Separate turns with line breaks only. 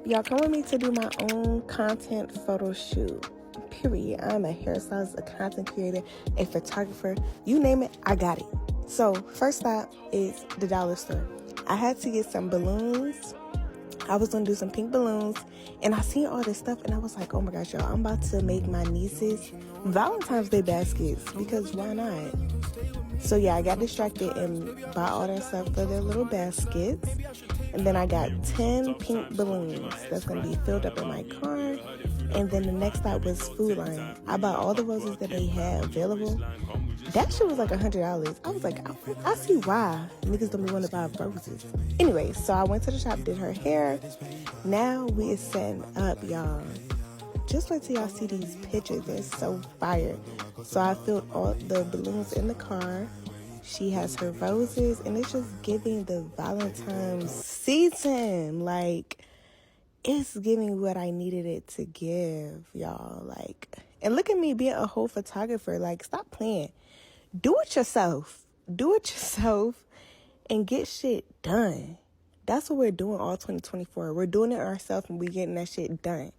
Y'all come with me to do my own content photo shoot. Period. I'm a hairstylist, a content creator, a photographer. You name it, I got it. So first stop is the dollar store. I had to get some balloons. I was gonna do some pink balloons, and I seen all this stuff, and I was like, oh my gosh, y'all, I'm about to make my nieces Valentine's Day baskets, because why not? So yeah, I got distracted and bought all that stuff for their little baskets. And then I got 10 pink balloons that's going to be filled up in my car. And then the next stop was Food Line. I bought all the roses that they had available. That shit was like $100. I was like, I see why niggas don't be want to buy roses. Anyway, so I went to the shop, did her hair. Now we is setting up, y'all. Just wait till y'all see these pictures. They're so fire. So I filled all the balloons in the car. She has her roses, and it's just giving the Valentine's season. Like, it's giving what I needed it to give, y'all. Like, and look at me being a whole photographer. Like, stop playing. Do it yourself. Do it yourself and get shit done. That's what we're doing all 2024. We're doing it ourselves, and we're getting that shit done.